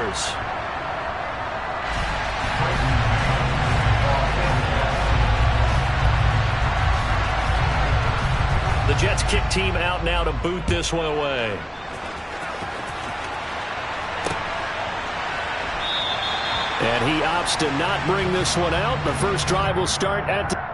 Bears. The Jets kick team out now to boot this one away. And he opts to not bring this one out. The first drive will start at the...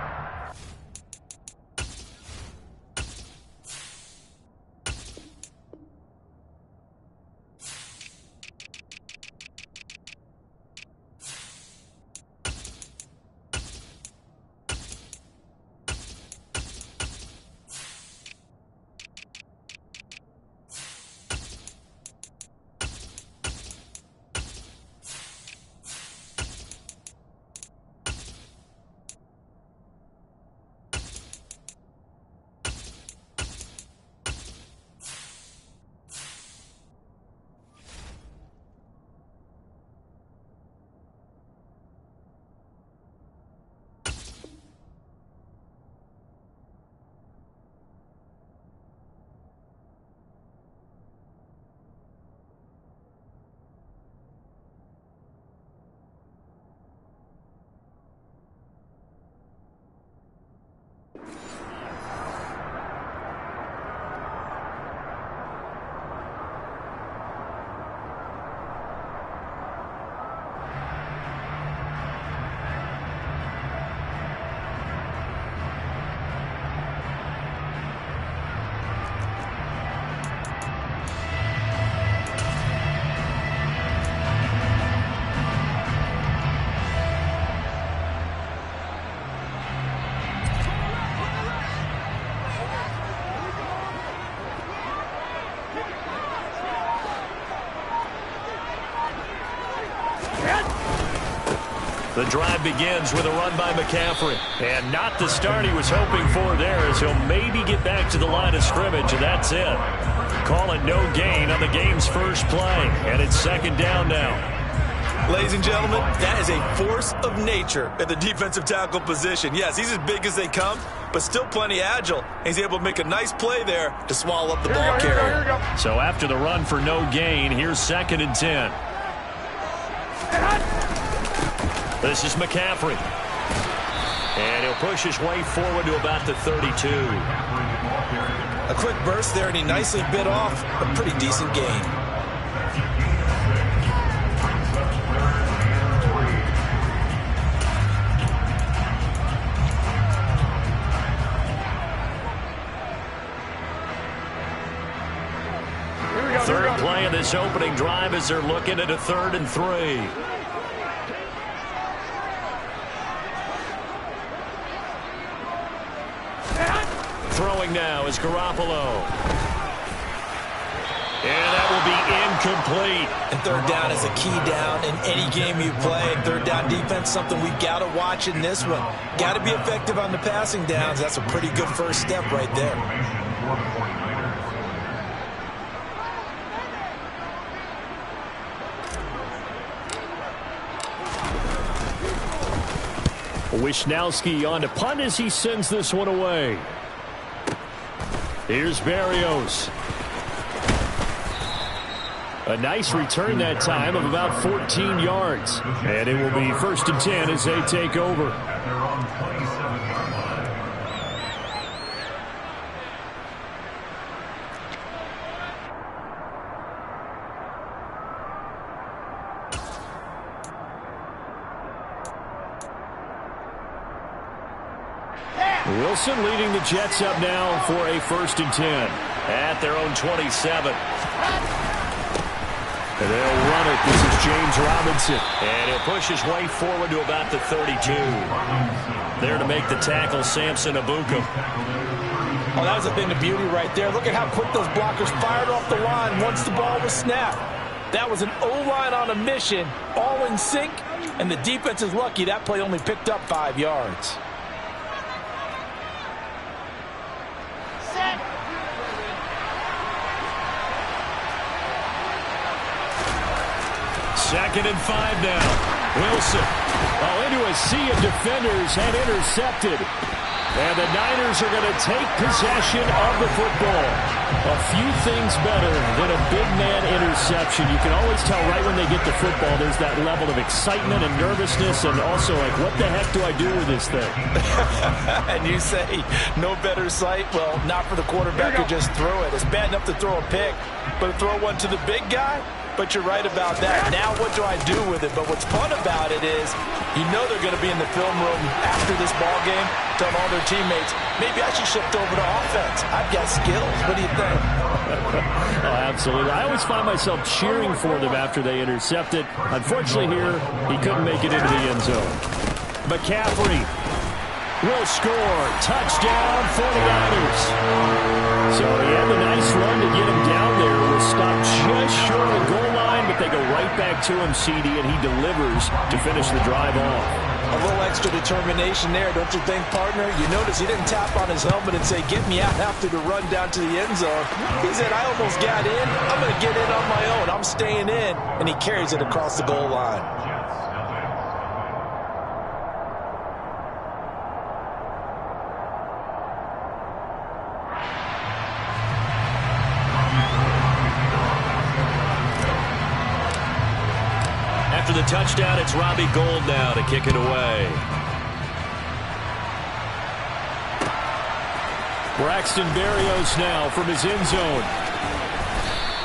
The drive begins with a run by McCaffrey. And not the start he was hoping for there, as he'll maybe get back to the line of scrimmage, and that's it. Call it no gain on the game's first play. And it's second down now. Ladies and gentlemen, that is a force of nature at the defensive tackle position. Yes, he's as big as they come, but still plenty agile. He's able to make a nice play there to swallow up the ball carrier. So after the run for no gain, here's 2nd and 10. This is McCaffrey. And he'll push his way forward to about the 32. A quick burst there, and he nicely bit off a pretty decent gain. Third play of this opening drive as they're looking at a 3rd and 3. Throwing now is Garoppolo. And that will be incomplete. And third down is a key down in any game you play. And third down defense, something we've got to watch in this one. Got to be effective on the passing downs. That's a pretty good first step right there. Wisnowski on to punt as he sends this one away. Here's Berrios. A nice return that time of about 14 yards. And it will be 1st and 10 as they take over. Wilson leading the Jets up now for a 1st and 10 at their own 27. And they'll run it. This is James Robinson. And he'll push his way forward to about the 32. There to make the tackle, Samson Abuka. Oh, that was a thing of beauty right there. Look at how quick those blockers fired off the line once the ball was snapped. That was an O-line on a mission, all in sync, and the defense is lucky that play only picked up 5 yards. Second and 5 now. Wilson. Oh, into a sea of defenders and intercepted. And the Niners are going to take possession of the football. A few things better than a big man interception. You can always tell right when they get the football, there's that level of excitement and nervousness, and also like, what the heck do I do with this thing? And you say, no better sight? Well, not for the quarterback to just throw it. It's bad enough to throw a pick, but to throw one to the big guy? But you're right about that. Now what do I do with it? But what's fun about it is you know they're going to be in the film room after this ball game telling all their teammates, maybe I should shift over to offense. I've got skills. What do you think? Oh, absolutely. I always find myself cheering for them after they intercept it. Unfortunately here, he couldn't make it into the end zone. McCaffrey will score. Touchdown, 49ers. So he had a nice run to get him down there. Was stopped just short of the goal line, but they go right back to him, CD, and he delivers to finish the drive off. A little extra determination there, don't you think, partner? You notice he didn't tap on his helmet and say, get me out after the run down to the end zone. He said, I almost got in. I'm going to get in on my own. I'm staying in. And he carries it across the goal line. After the touchdown, it's Robbie Gould now to kick it away. Braxton Berrios now from his end zone.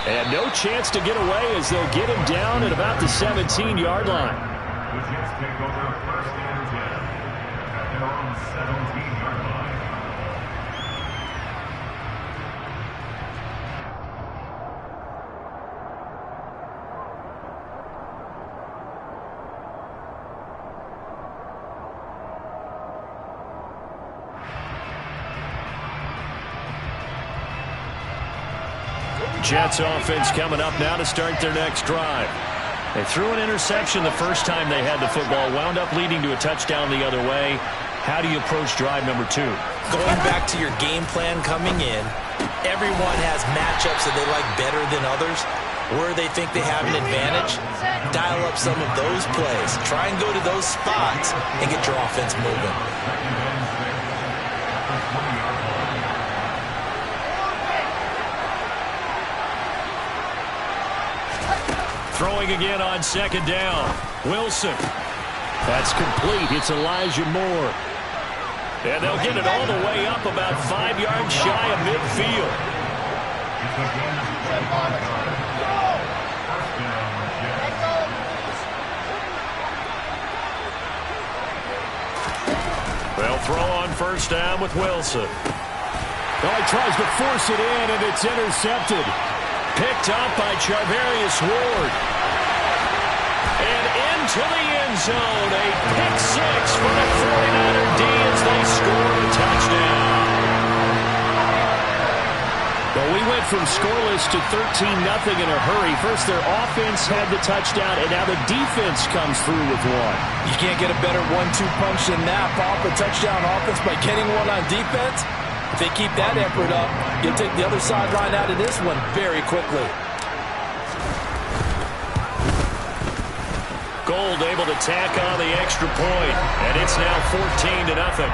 And no chance to get away as they'll get him down at about the 17-yard line. Jets offense coming up now to start their next drive. They threw an interception the first time they had the football, wound up leading to a touchdown the other way. How do you approach drive number 2? Going back to your game plan coming in, everyone has matchups that they like better than others. Where they think they have an advantage, dial up some of those plays. Try and go to those spots and get your offense moving. Throwing again on second down. Wilson. That's complete. It's Elijah Moore. And they'll get it all the way up about 5 yards shy of midfield. They'll throw on first down with Wilson. Oh, he tries to force it in, and it's intercepted. Picked up by Charvarius Ward. And into the end zone. A pick six for the 49er D as they score a touchdown. Well, we went from scoreless to 13-0 in a hurry. First, their offense had the touchdown, and now the defense comes through with one. You can't get a better 1-2 punch than that. Off a touchdown offense by getting one on defense. If they keep that effort up, you'll take the other sideline out of this one very quickly. Gould able to tack on the extra point, and it's now 14-0.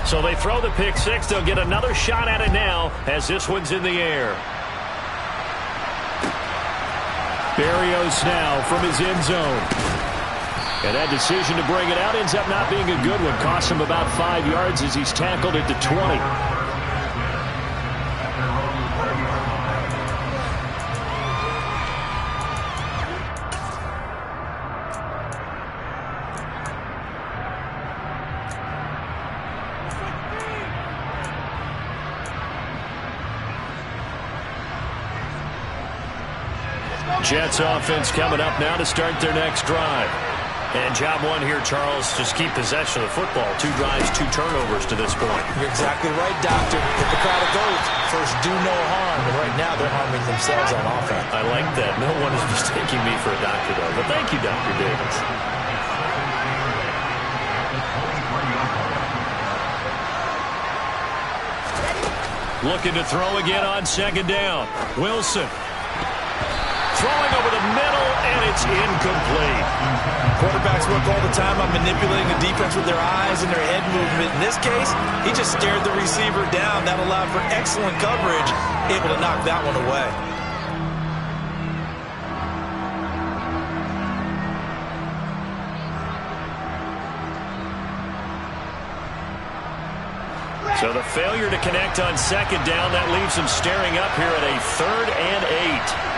So they throw the pick six. They'll get another shot at it now as this one's in the air. Berrios now from his end zone. And that decision to bring it out ends up not being a good one. Costs him about 5 yards as he's tackled at the 20. Jets offense coming up now to start their next drive. And job one here, Charles, just keep possession of the football. 2 drives, 2 turnovers to this point. You're exactly right, Doctor. Hit the crowd of goats. First, do no harm. And right now, they're harming themselves on offense. I like that. No one is mistaking me for a doctor, though. But thank you, Dr. Davis. Looking to throw again on 2nd down. Wilson. Throwing over the middle, and it's incomplete. Quarterbacks work all the time on manipulating the defense with their eyes and their head movement. In this case, he just stared the receiver down. That allowed for excellent coverage, able to knock that one away. So the failure to connect on 2nd down, that leaves him staring up here at a 3rd and 8.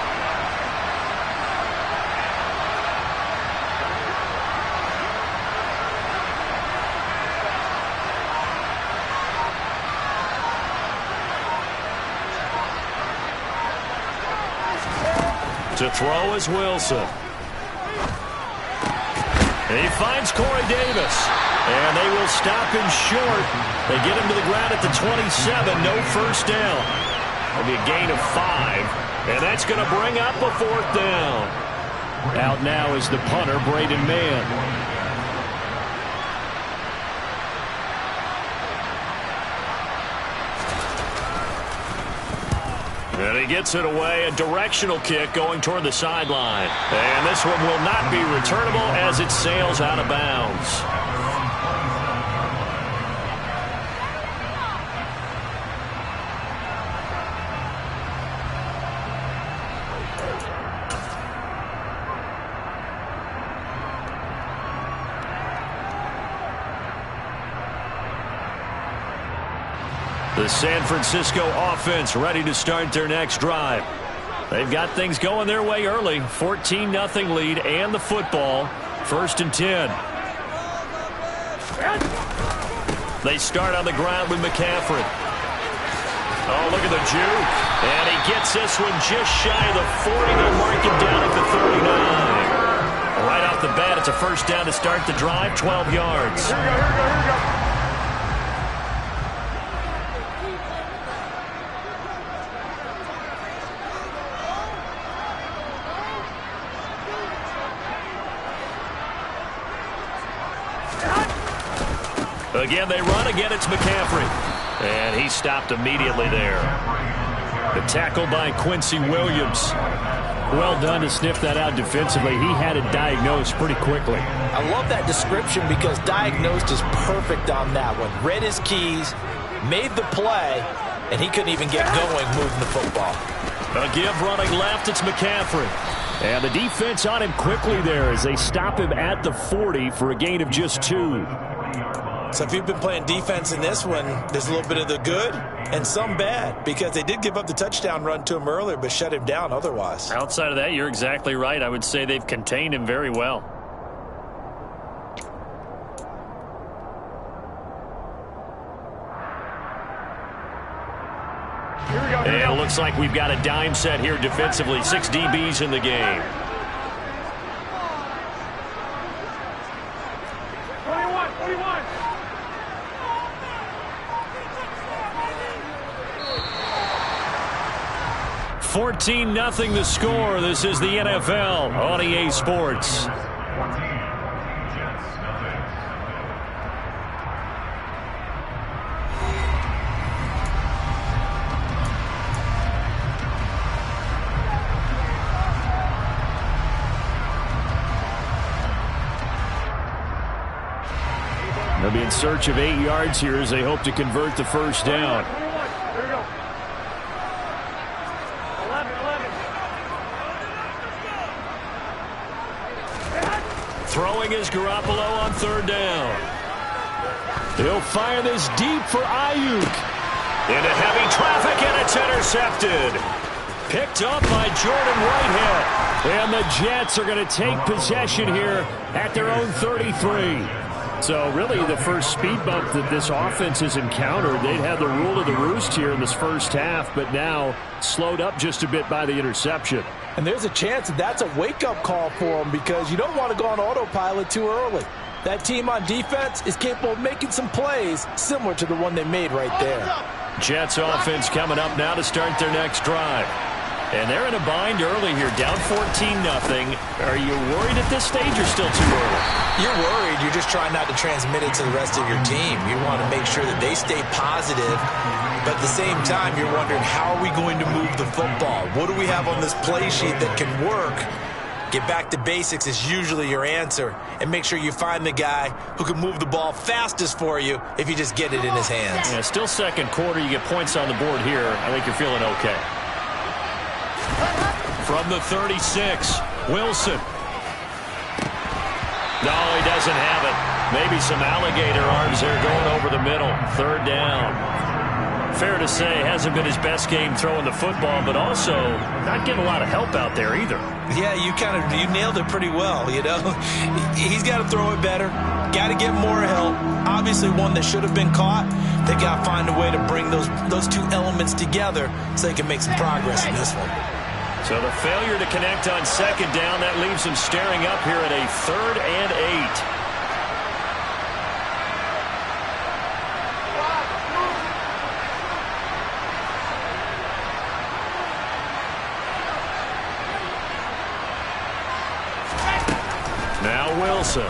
To throw is Wilson. And he finds Corey Davis. And they will stop him short. They get him to the ground at the 27. No first down. That'll be a gain of 5. And that's going to bring up a 4th down. Out now is the punter, Braden Mann. And he gets it away, a directional kick going toward the sideline. And this one will not be returnable as it sails out of bounds. The San Francisco offense ready to start their next drive. They've got things going their way early. 14-0 lead and the football. 1st and 10. They start on the ground with McCaffrey. Oh, look at the juke. And he gets this one just shy of the 40. They'll mark him down at the 39. Right off the bat, it's a 1st down to start the drive, 12 yards. Here we go. Again, they run. Again, it's McCaffrey. And he stopped immediately there. The tackle by Quincy Williams. Well done to sniff that out defensively. He had it diagnosed pretty quickly. I love that description because diagnosed is perfect on that one. Read his keys, made the play, and he couldn't even get going moving the football. A give running left, it's McCaffrey. And the defense on him quickly there as they stop him at the 40 for a gain of just 2. So if you've been playing defense in this one, there's a little bit of the good and some bad because they did give up the touchdown run to him earlier but shut him down otherwise. Outside of that, you're exactly right. I would say they've contained him very well. And it looks like we've got a dime set here defensively. 6 DBs in the game. 14-0 the score. This is the NFL on EA Sports. They'll be in search of 8 yards here as they hope to convert the 1st down. Throwing is Garoppolo on 3rd down. He'll fire this deep for Ayuk. Into heavy traffic, and it's intercepted. Picked up by Jordan Whitehead. And the Jets are going to take possession here at their own 33. So really the first speed bump that this offense has encountered, they'd had the rule of the roost here in this first half, but now slowed up just a bit by the interception. And there's a chance that that's a wake-up call for them because you don't want to go on autopilot too early. That team on defense is capable of making some plays similar to the one they made right there. Jets offense coming up now to start their next drive. And they're in a bind early here, down 14-0. Are you worried at this stage or still too early? You're worried. You're just trying not to transmit it to the rest of your team. You want to make sure that they stay positive. But at the same time, you're wondering, how are we going to move the football? What do we have on this play sheet that can work? Get back to basics is usually your answer. And make sure you find the guy who can move the ball fastest for you if you just get it in his hands. Yeah, still second quarter. You get points on the board here. I think you're feeling okay. From the 36, Wilson. No, he doesn't have it. Maybe some alligator arms there going over the middle. Third down. Fair to say, hasn't been his best game throwing the football, but also not getting a lot of help out there either. Yeah, you nailed it pretty well, you know. He's got to throw it better. Got to get more help. Obviously one that should have been caught. They got to find a way to bring those two elements together so they can make some progress in this one. So the failure to connect on second down, that leaves him staring up here at a 3rd and 8. Now Wilson.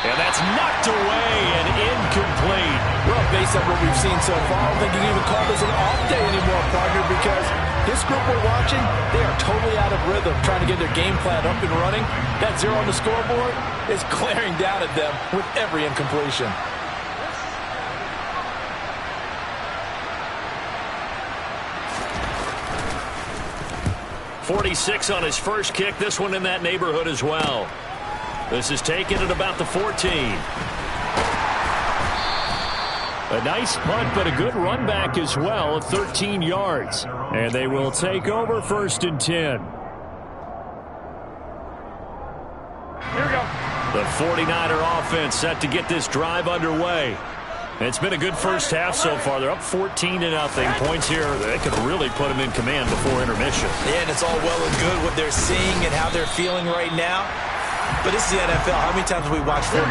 And that's knocked away and incomplete. Well, based on what we've seen so far, I don't think you can even call this an off day anymore, partner, because this group we're watching, they are totally out of rhythm, trying to get their game plan up and running. That 0 on the scoreboard is glaring down at them with every incompletion. .46 on his first kick. This one in that neighborhood as well. This is taken at about the 14. A nice punt, but a good run back as well at 13 yards. And they will take over 1st and 10. Here we go. The 49er offense set to get this drive underway. It's been a good first half so far. They're up 14-0. Points here, they could really put them in command before intermission. Yeah, and it's all well and good what they're seeing and how they're feeling right now. But this is the NFL. How many times have we watched 14-0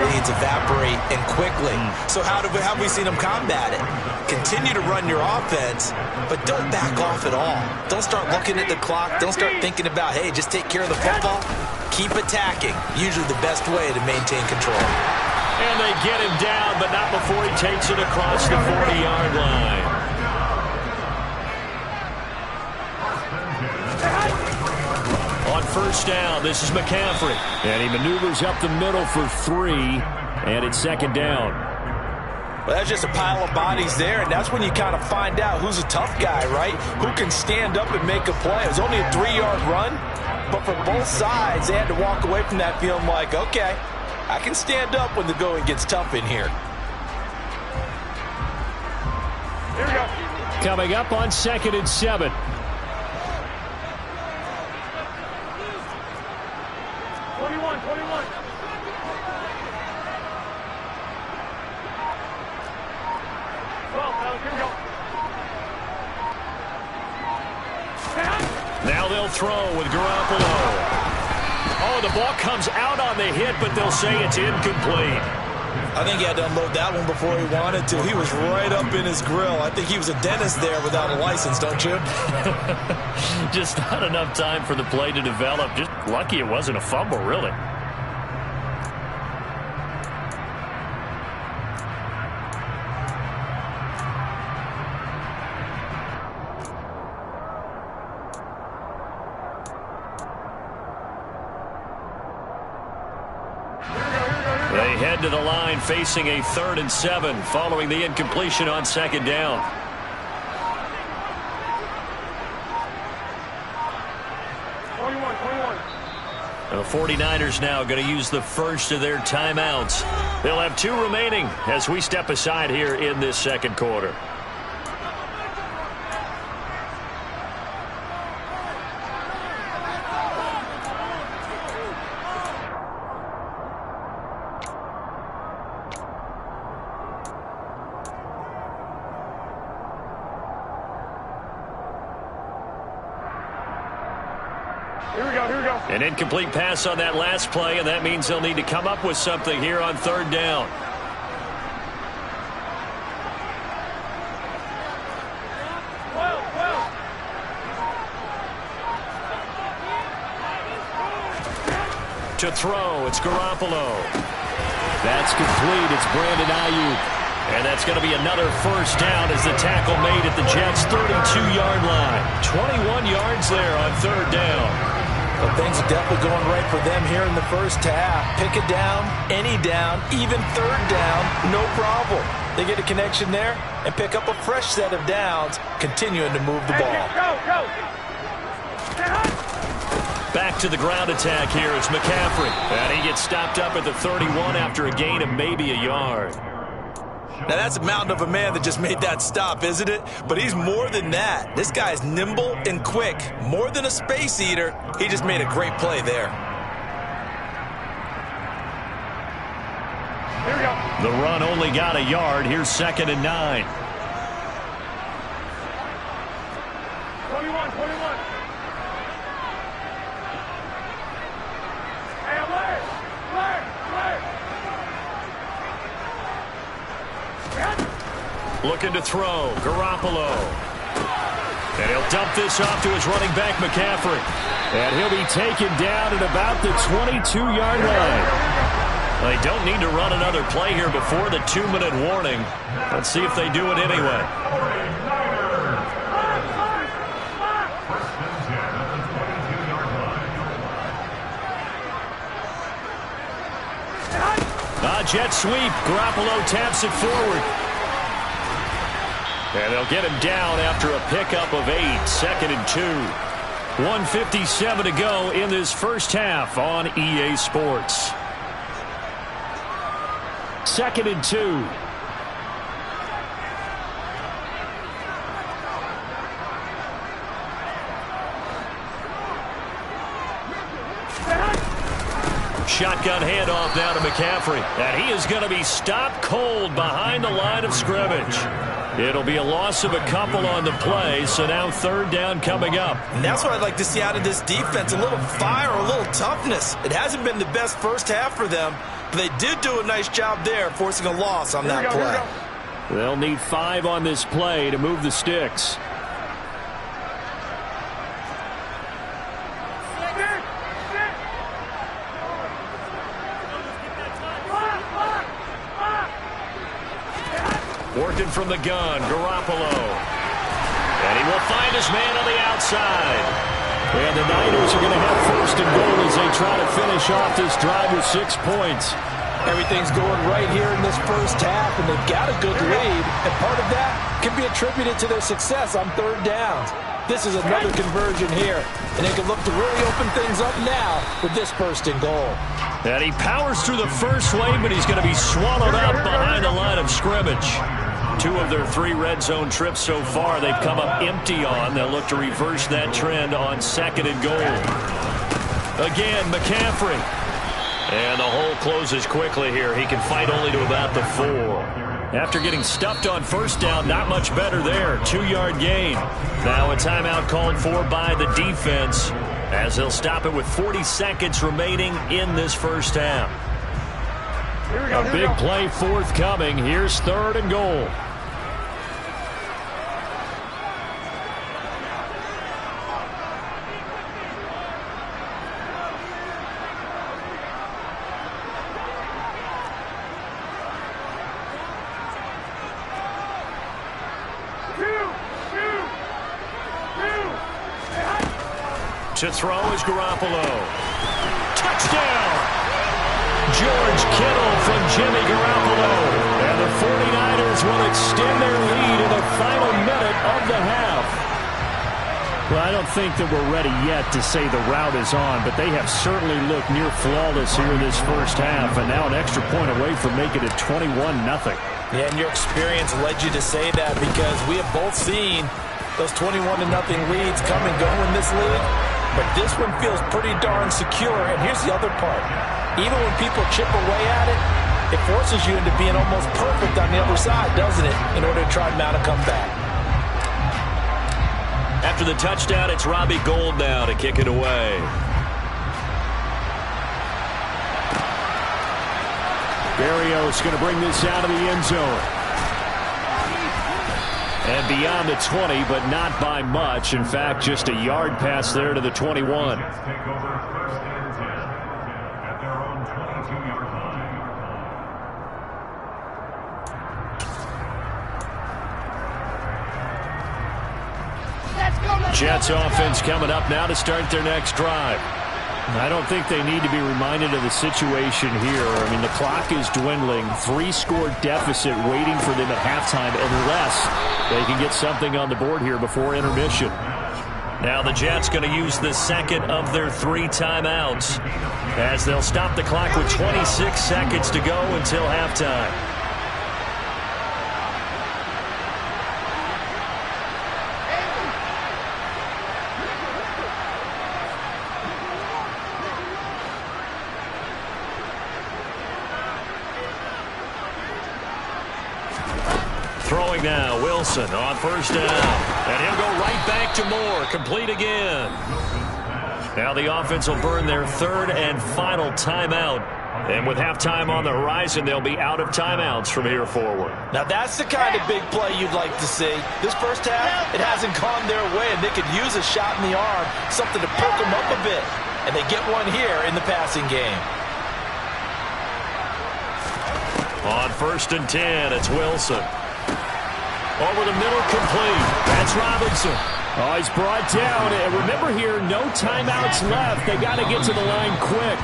leads evaporate and quickly? So how have we seen them combat it? Continue to run your offense, but don't back off at all. Don't start looking at the clock. Don't start thinking about, hey, just take care of the football. Keep attacking. Usually the best way to maintain control. And they get him down, but not before he takes it across the 40-yard line. On first down, this is McCaffrey. And he maneuvers up the middle for 3, and it's 2nd down. Well, that's just a pile of bodies there, and that's when you kind of find out who's a tough guy, right? Who can stand up and make a play. It was only a 3-yard run, but for both sides, they had to walk away from that feeling like, okay, I can stand up when the going gets tough in here. Here we go. Coming up on 2nd and 7. Now they'll throw with Garoppolo. Oh, the ball comes out on the hit, but they'll say it's incomplete. I think he had to unload that one before he wanted to. He was right up in his grill. I think he was a dentist there without a license, don't you? Just not enough time for the play to develop. Just lucky it wasn't a fumble, really. They head to the line facing a 3rd and 7 following the incompletion on 2nd down. The 49ers now going to use the first of their timeouts. They'll have 2 remaining as we step aside here in this 2nd quarter. An incomplete pass on that last play, and that means they'll need to come up with something here on third down. To throw, it's Garoppolo. That's complete. It's Brandon Ayuk. And that's going to be another first down as the tackle made at the Jets' 32-yard line. 21 yards there on third down. Well, things are definitely going right for them here in the first half. Pick it down, any down, even third down, no problem. They get a connection there and pick up a fresh set of downs, continuing to move the ball. Back to the ground attack here. It's McCaffrey. And he gets stopped up at the 31 after a gain of maybe a yard. Now, that's a mountain of a man that just made that stop, isn't it? But he's more than that. This guy's nimble and quick. More than a space eater. He just made a great play there. Here we go. The run only got a yard. Here's 2nd and 9. 21. Looking to throw, Garoppolo. And he'll dump this off to his running back, McCaffrey. And he'll be taken down at about the 22-yard line. They don't need to run another play here before the 2-minute warning. Let's see if they do it anyway. Jet sweep. Garoppolo taps it forward. And they'll get him down after a pickup of 8. 2nd and 2. 1:57 to go in this first half on EA Sports. 2nd and 2. Shotgun handoff now to McCaffrey. And he is going to be stopped cold behind the line of scrimmage. It'll be a loss of a couple on the play, so now third down coming up. And that's what I'd like to see out of this defense, a little fire, a little toughness. It hasn't been the best first half for them, but they did do a nice job there, forcing a loss on that play. They'll need 5 on this play to move the sticks. Working from the gun, Garoppolo. And he will find his man on the outside. And the Niners are going to have first and goal as they try to finish off this drive with 6 points. Everything's going right here in this first half, and they've got a good lead. And part of that can be attributed to their success on third downs. This is another conversion here, and they can look to really open things up now with this first and goal. And he powers through the first wave, but he's going to be swallowed up behind the line of scrimmage. 2 of their 3 red zone trips so far they've come up empty on. They'll look to reverse that trend on 2nd and goal. Again, McCaffrey. And the hole closes quickly here. He can fight only to about the 4. After getting stuffed on first down, not much better there. 2-yard gain. Now a timeout called for by the defense as they'll stop it with 40 seconds remaining in this first half. A big play forthcoming. Here's 3rd and goal. To throw is Garoppolo. Touchdown! George Kittle from Jimmy Garoppolo. And the 49ers will extend their lead in the final minute of the half. Well, I don't think that we're ready yet to say the route is on, but they have certainly looked near flawless here in this first half, and now an extra point away from making it 21-0. Yeah, and your experience led you to say that because we have both seen those 21-0 leads come and go in this league. But this one feels pretty darn secure. And here's the other part. Even when people chip away at it, it forces you into being almost perfect on the other side, doesn't it, in order to try and mount a comeback. At After the touchdown, it's Robbie Gould now to kick it away. Berrios going to bring this out of the end zone. And beyond the 20, but not by much. In fact, just a yard pass there to the 21. Jets offense coming up now to start their next drive. I don't think they need to be reminded of the situation here. I mean, the clock is dwindling. 3-score deficit waiting for them at halftime unless they can get something on the board here before intermission. Now the Jets going to use the second of their 3 timeouts as they'll stop the clock with 26 seconds to go until halftime. Throwing now, Wilson on first down. And he'll go right back to Moore. Complete again. Now the offense will burn their 3rd and final timeout. And with halftime on the horizon, they'll be out of timeouts from here forward. Now that's the kind of big play you'd like to see. This first half, it hasn't gone their way, and they could use a shot in the arm, something to perk them up a bit. And they get one here in the passing game. On 1st and 10, it's Wilson. Over the middle, complete. That's Robinson. Oh, he's brought down. And remember here, no timeouts left. They got to get to the line quick.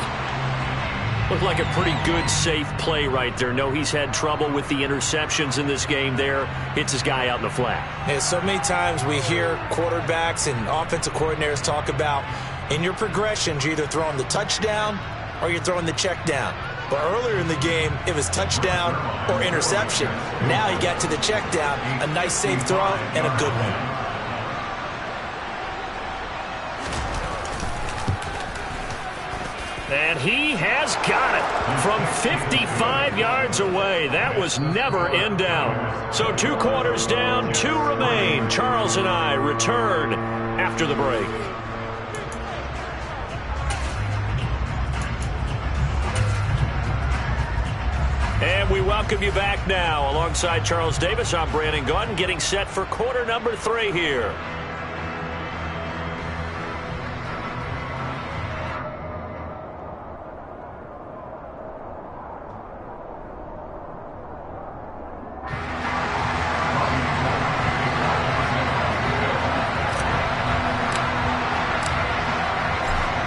Looked like a pretty good, safe play right there. No, he's had trouble with the interceptions in this game there. Hits his guy out in the flat. Yeah, so many times we hear quarterbacks and offensive coordinators talk about in your progressions, you're either throwing the touchdown or you're throwing the check down. But earlier in the game, it was touchdown or interception. Now he got to the check down, a nice safe throw, and a good one. And he has got it from 55 yards away. That was never in doubt. So 2 quarters down, 2 remain. Charles and I return after the break. And we welcome you back now. Alongside Charles Davis, I'm Brandon Gaudin, getting set for quarter number 3 here.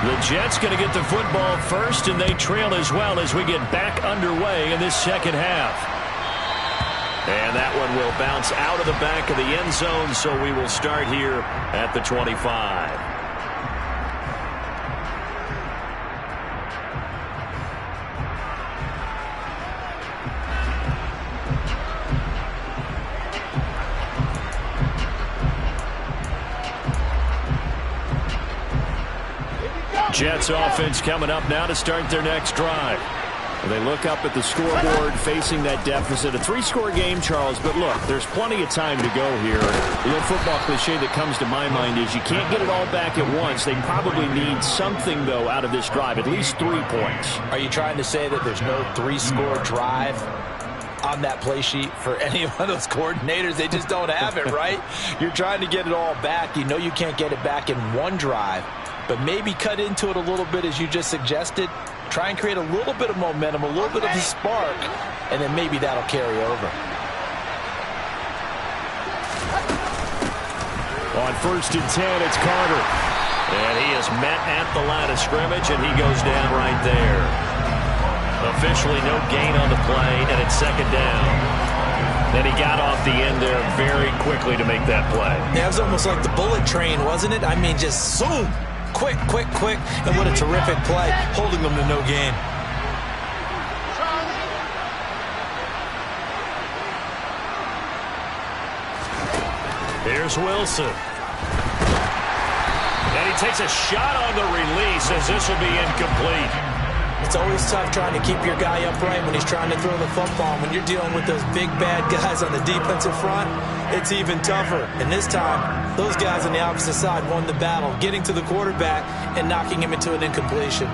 The Jets going to get the football first, and they trail as well as we get back underway in this second half. And that one will bounce out of the back of the end zone, so we will start here at the 25. Jets offense coming up now to start their next drive. They look up at the scoreboard facing that deficit. A 3-score game, Charles, but look, there's plenty of time to go here. The little football cliche that comes to my mind is you can't get it all back at once. They probably need something, though, out of this drive, at least 3 points. Are you trying to say that there's no 3-score drive on that play sheet for any of those coordinators? They just don't have it, right? You're trying to get it all back. You know you can't get it back in one drive. But maybe cut into it a little bit as you just suggested. Try and create a little bit of momentum, a little bit of a spark, and then maybe that'll carry over. On 1st and 10, it's Carter. And he is met at the line of scrimmage, and he goes down right there. Officially no gain on the play, and it's 2nd down. Then he got off the end there very quickly to make that play. Yeah, it was almost like the bullet train, wasn't it? I mean, just zoom. Quick, quick, quick, and what a terrific play, holding them to no gain. Here's Wilson. And he takes a shot on the release as this will be incomplete. It's always tough trying to keep your guy upright when he's trying to throw the football. When you're dealing with those big, bad guys on the defensive front, it's even tougher. And this time, those guys on the opposite side won the battle, getting to the quarterback and knocking him into an incompletion.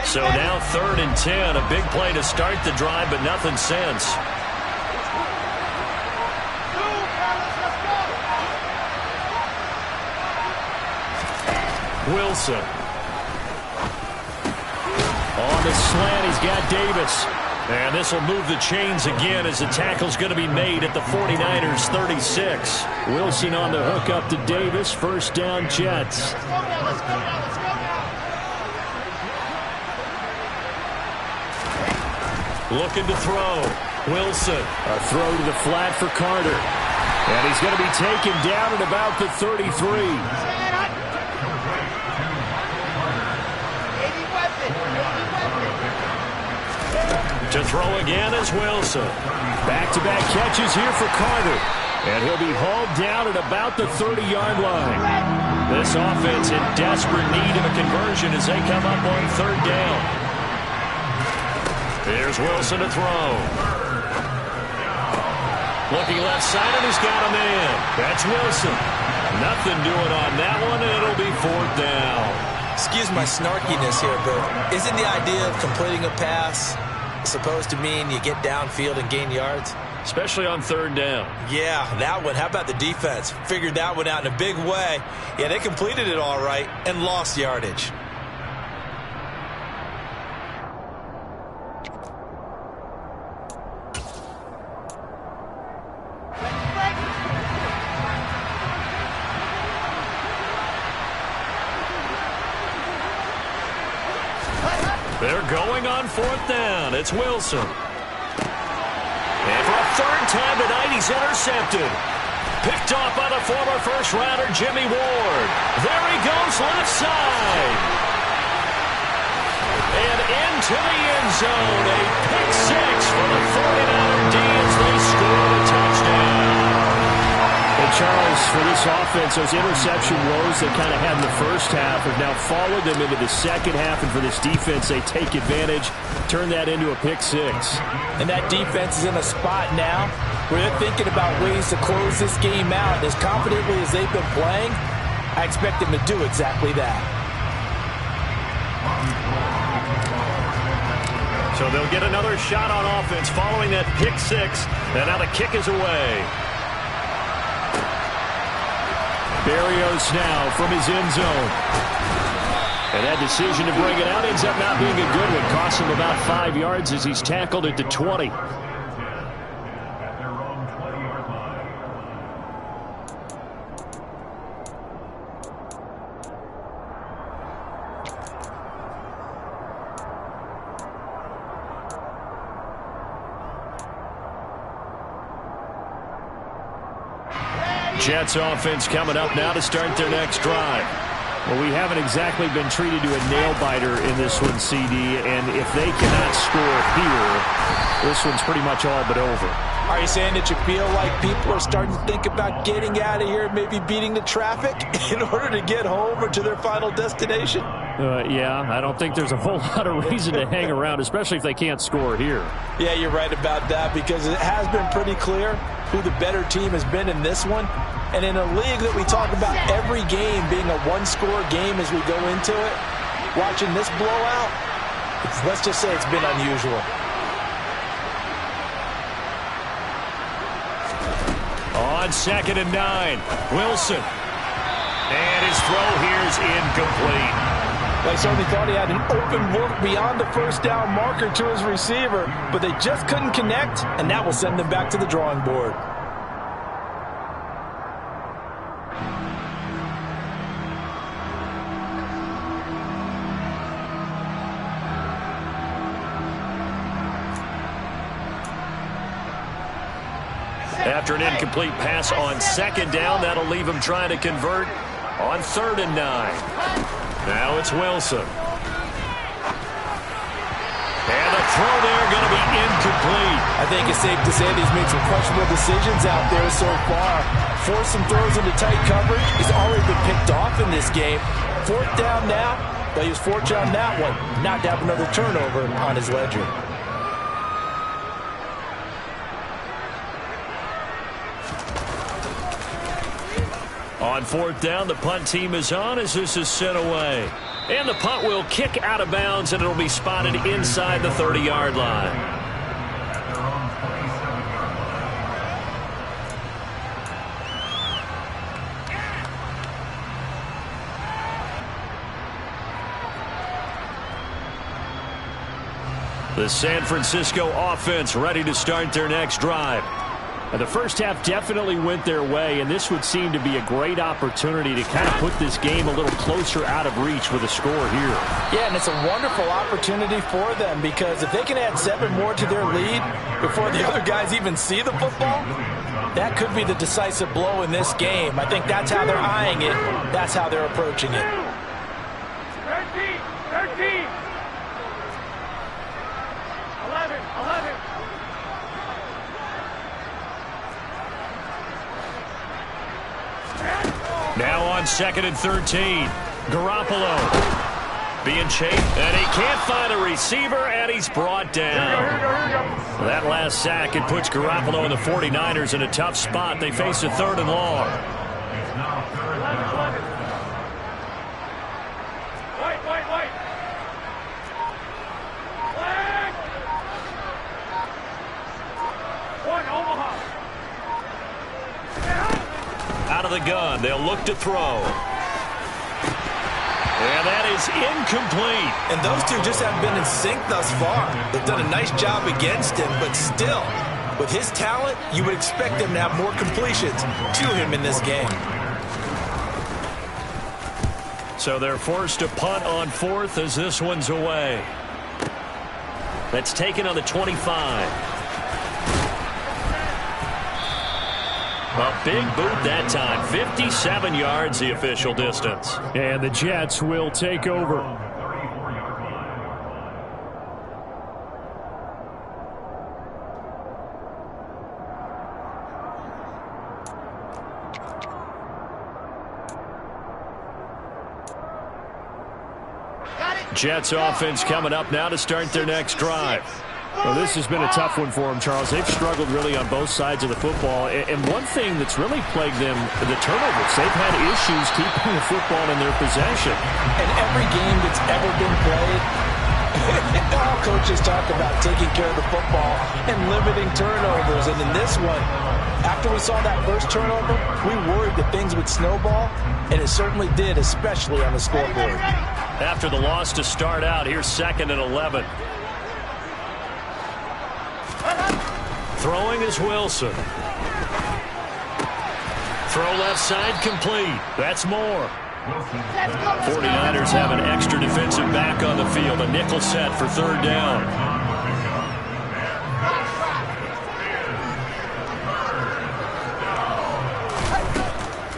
So now 3rd and 10, a big play to start the drive, but nothing since. Wilson. On the slant, he's got Davis. And this will move the chains again as the tackle's going to be made at the 49ers 36. Wilson on the hook up to Davis. First down, Jets. Looking to throw. Wilson. A throw to the flat for Carter. And he's going to be taken down at about the 33. To throw again is Wilson. Back-to-back catches here for Carter. And he'll be hauled down at about the 30-yard line. This offense in desperate need of a conversion as they come up on 3rd down. Here's Wilson to throw. Looking left side, and he's got a man. That's Wilson. Nothing doing on that one, and it'll be 4th down. Excuse my snarkiness here, but isn't the idea of completing a pass supposed to mean you get downfield and gain yards? Especially on 3rd down. Yeah, that one. How about the defense? Figured that one out in a big way. Yeah, they completed it all right and lost yardage. They're going on 4th down. It's Wilson. And for a 3rd time tonight, he's intercepted. Picked off by the former first-rounder Jimmy Ward. There he goes left side. And into the end zone. A pick 6 for the 49er D as they score a touchdown. And Charles, for this offense, those interception woes they kind of had in the first half have now followed them into the second half. And for this defense, they take advantage, turn that into a pick 6. And that defense is in a spot now where they're thinking about ways to close this game out. As confidently as they've been playing, I expect them to do exactly that. So they'll get another shot on offense following that pick 6. And now the kick is away. Berrios now from his end zone. And that decision to bring it out ends up not being a good one. Costs him about 5 yards as he's tackled at the 20. Jets offense coming up now to start their next drive. Well, we haven't exactly been treated to a nail-biter in this one, CD, and if they cannot score here, this one's pretty much all but over. Are you saying that you feel like people are starting to think about getting out of here, maybe beating the traffic in order to get home or to their final destination? Yeah, I don't think there's a whole lot of reason to hang around, especially if they can't score here. Yeah, you're right about that because it has been pretty clear who the better team has been in this one. And in a league that we talk about every game being a one-score game as we go into it, watching this blowout, let's just say it's been unusual. On 2nd and 9, Wilson. And his throw here is incomplete. They certainly thought he had an open look beyond the first down marker to his receiver, but they just couldn't connect, and that will send them back to the drawing board. After an incomplete pass on 2nd down, that'll leave him trying to convert on 3rd and 9. Now it's Wilson. throw there going to be incomplete. I think it's safe to say that he's made some questionable decisions out there so far. Forced some throws into tight coverage. He's already been picked off in this game. Fourth down now, but he was fortunate on that one not to have another turnover on his ledger. On fourth down, the punt team is on as this is sent away. And the punt will kick out of bounds, and it'll be spotted inside the 30-yard line. The San Francisco offense ready to start their next drive. And the first half definitely went their way, and this would seem to be a great opportunity to kind of put this game a little closer out of reach with a score here. Yeah, and it's a wonderful opportunity for them because if they can add 7 more to their lead before the other guys even see the football, that could be the decisive blow in this game. I think that's how they're eyeing it. That's how they're approaching it. 13. 11. Now on 2nd and 13. Garoppolo being chased, and he can't find a receiver, and he's brought down. That last sack, it puts Garoppolo and the 49ers in a tough spot. They face a 3rd and long. Wait. Flag. 1, Omaha. Out of the gun, they'll look to throw. And that is incomplete. And those two just haven't been in sync thus far. They've done a nice job against him, but still, with his talent, you would expect him to have more completions to him in this game. So they're forced to punt on 4th as this one's away. That's taken on the 25. A big boot that time. 57 yards the official distance. And the Jets will take over. Jets offense coming up now to start their next drive. Well, this has been a tough one for them, Charles. They've struggled really on both sides of the football. And one thing that's really plagued them, the turnovers. They've had issues keeping the football in their possession. And every game that's ever been played, all coaches talk about taking care of the football and limiting turnovers. And in this one, after we saw that first turnover, we worried that things would snowball, and it certainly did, especially on the scoreboard. After the loss to start out, here's 2nd and 11. Throwing is Wilson. Throw left side complete. That's more. 49ers have an extra defensive back on the field. A nickel set for 3rd down.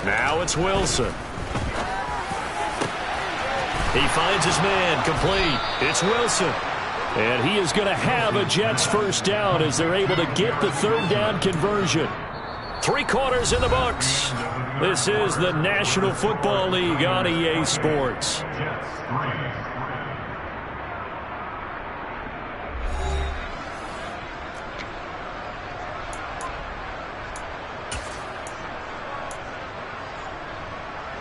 Now it's Wilson. He finds his man complete. It's Wilson. And he is going to have a Jets first down as they're able to get the 3rd down conversion. 3 quarters in the books. This is the National Football League on EA Sports.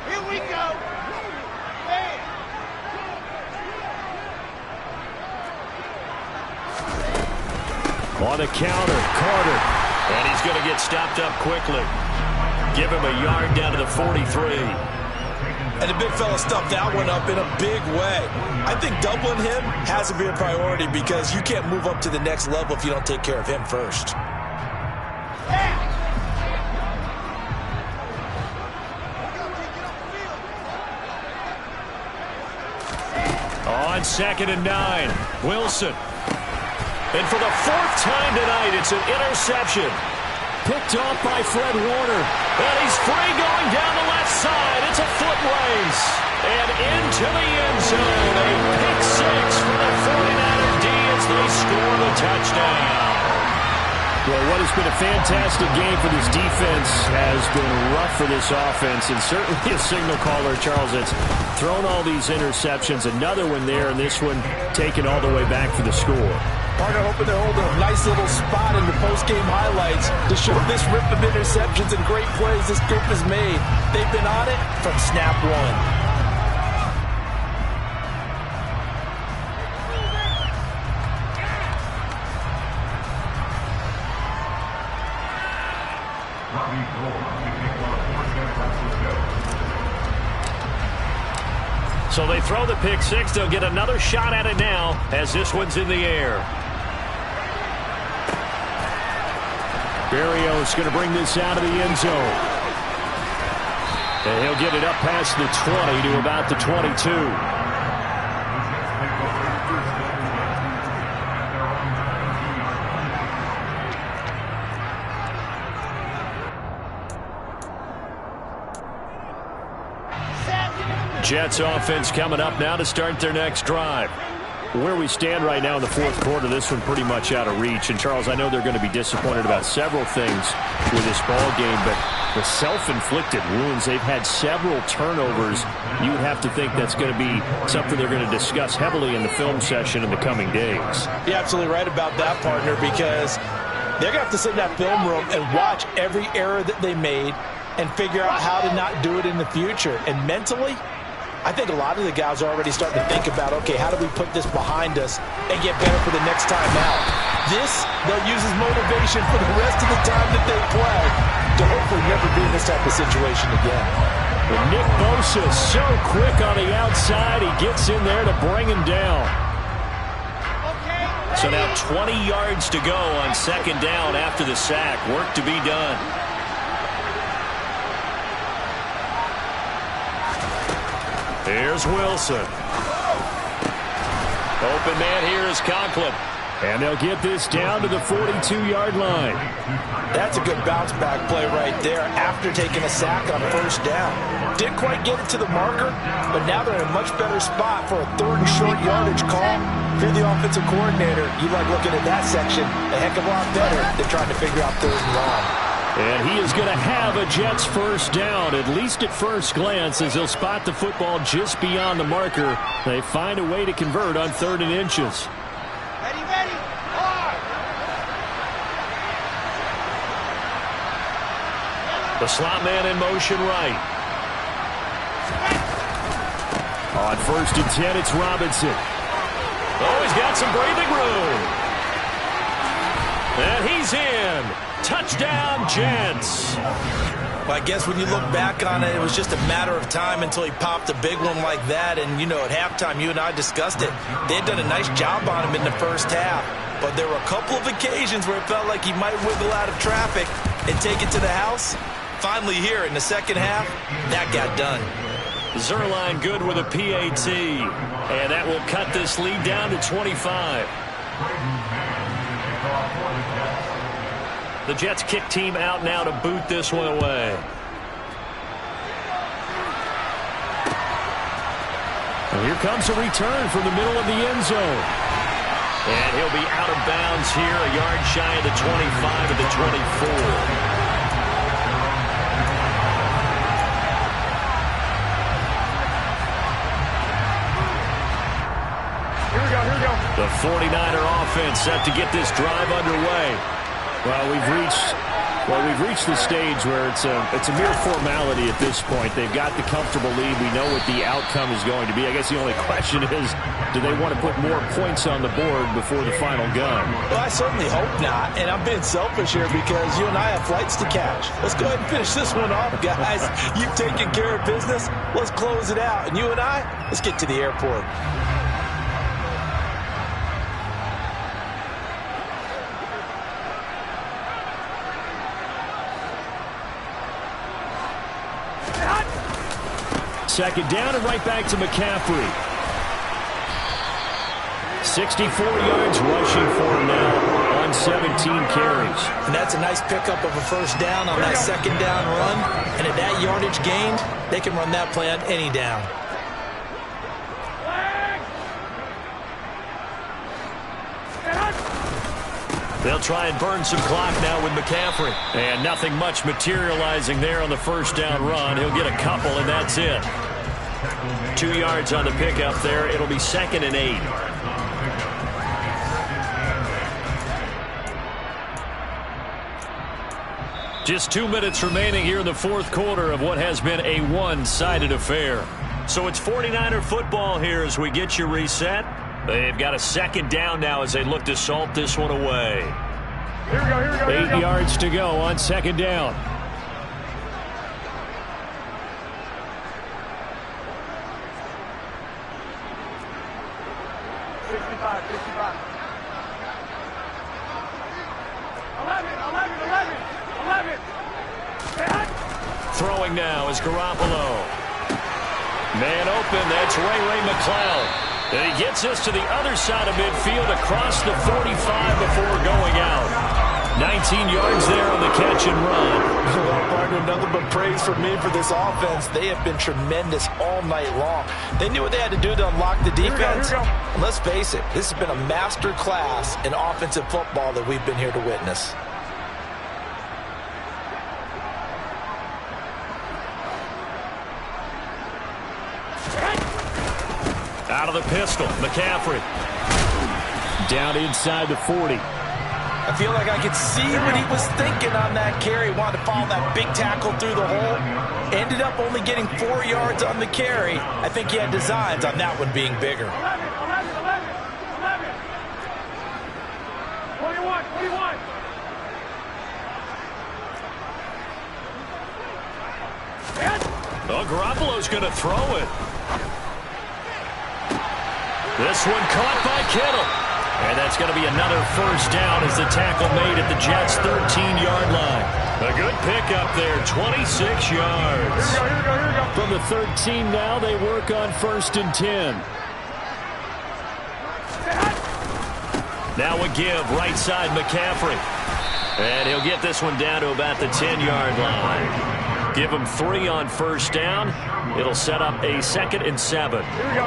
Here we go. On the counter, Carter. And he's going to get stopped up quickly. Give him a yard down to the 43. And the big fella stuffed that one up in a big way. I think doubling him has to be a priority because you can't move up to the next level if you don't take care of him first. On 2nd and 9, Wilson. And for the 4th time tonight, it's an interception. Picked off by Fred Warner. And he's free going down the left side. It's a foot race. And into the end zone. A pick 6 for the 49er D as they score touchdown. Well, what has been a fantastic game for this defense has been rough for this offense, and certainly a signal caller, Charles, that's thrown all these interceptions. Another one there, and this one taken all the way back for the score. Partner hoping to hold a nice little spot in the post-game highlights to show this rip of interceptions and great plays this group has made. They've been on it from snap one. So they throw the pick six. They'll get another shot at it now as this one's in the air. Berrios going to bring this out of the end zone. And he'll get it up past the 20 to about the 22. Jets offense coming up now to start their next drive. Where we stand right now in the fourth quarter, this one pretty much out of reach. And, Charles, I know they're going to be disappointed about several things with this ball game, but the self-inflicted wounds, they've had several turnovers. You would have to think that's going to be something they're going to discuss heavily in the film session in the coming days. You're absolutely right about that, partner, because they're going to have to sit in that film room and watch every error that they made and figure out how to not do it in the future. And mentally, I think a lot of the guys are already starting to think about, okay, how do we put this behind us and get better for the next time out? This, they'll use as motivation for the rest of the time that they play to hopefully never be in this type of situation again. But Nick Bosa so quick on the outside. He gets in there to bring him down. So now 20 yards to go on second down after the sack. Work to be done. Here's Wilson. Open man here is Conklin. And they'll get this down to the 42-yard line. That's a good bounce-back play right there after taking a sack on first down. Didn't quite get it to the marker, but now they're in a much better spot for a third and short yardage call. If you're the offensive coordinator, you like looking at that section a heck of a lot better than trying to figure out third and long. And he is going to have a Jets first down, at least at first glance, as he'll spot the football just beyond the marker. They find a way to convert on 3rd and inches. Ready, ready, hard. The slot man in motion right. On 1st and 10, it's Robinson. Oh, he's got some breathing room. And he's in. Touchdown, Jets. Well, I guess when you look back on it, it was just a matter of time until he popped a big one like that. And, you know, at halftime, you and I discussed it. They had done a nice job on him in the first half. But there were a couple of occasions where it felt like he might wiggle out of traffic and take it to the house. Finally here in the second half, that got done. Zerline good with a PAT. And that will cut this lead down to 25. The Jets kick team out now to boot this one away. And here comes a return from the middle of the end zone. And he'll be out of bounds here, a yard shy of the 25 of the 24. Here we go. The 49er offense set to get this drive underway. Well, we've reached the stage where it's a mere formality at this point. They've got the comfortable lead. We know what the outcome is going to be. I guess the only question is, do they want to put more points on the board before the final gun? Well, I certainly hope not. And I'm being selfish here because you and I have flights to catch. Let's go ahead and finish this one off, guys. You've taken care of business. Let's close it out. And you and I, let's get to the airport. Second down and right back to McCaffrey. 64 yards rushing for him now on 17 carries. And that's a nice pickup of a first down on that second down run. And at that yardage gained, they can run that play on any down. They'll try and burn some clock now with McCaffrey. And nothing much materializing there on the first down run. He'll get a couple, and that's it. 2 yards on the pickup there. It'll be 2nd and 8. Just 2 minutes remaining here in the fourth quarter of what has been a one-sided affair. So it's 49er football here as we get you reset. They've got a 2nd down now as they look to salt this one away. Here we go. 8 yards to go on 2nd down. Throwing now is Garoppolo. Man open, that's Ray McCloud. And he gets us to the other side of midfield across the 45 before going out. 19 yards there on the catch and run. Well, partner, nothing but praise for me for this offense. They have been tremendous all night long. They knew what they had to do to unlock the defense. Here we go. And let's face it, this has been a master class in offensive football that we've been here to witness. Out of the pistol, McCaffrey. Down inside the 40. I feel like I could see what he was thinking on that carry. Wanted to follow that big tackle through the hole. Ended up only getting 4 yards on the carry. I think he had designs on that one being bigger. 21. Oh, Garoppolo's going to throw it. This one caught by Kittle. And that's going to be another first down as the tackle made at the Jets' 13-yard line. A good pickup there, 26 yards. Here we go. From the 13 now, they work on 1st and 10. Now a give, right side McCaffrey. And he'll get this one down to about the 10-yard line. Give him 3 on first down. It'll set up a 2nd and 7. Here we go.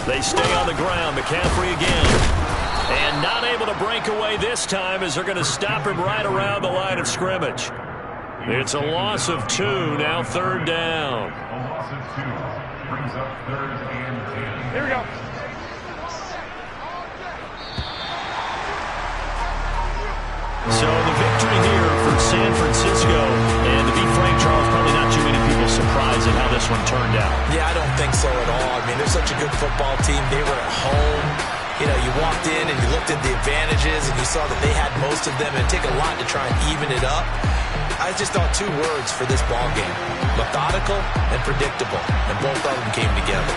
They stay on the ground. McCaffrey again. And not able to break away this time as they're going to stop him right around the line of scrimmage. It's a loss of 2, now 3rd down. A loss of 2 brings up 3rd and 10. Here we go. So the victory here for San Francisco. And to be frank, Charles, probably not too many people surprised at how this one turned out. Yeah, I don't think so at all. I mean, they're such a good football team. They were at home. You know, you walked in and you looked at the advantages and you saw that they had most of them, and it'd take a lot to try and even it up. I just thought 2 words for this ball game: methodical and predictable, and both of them came together.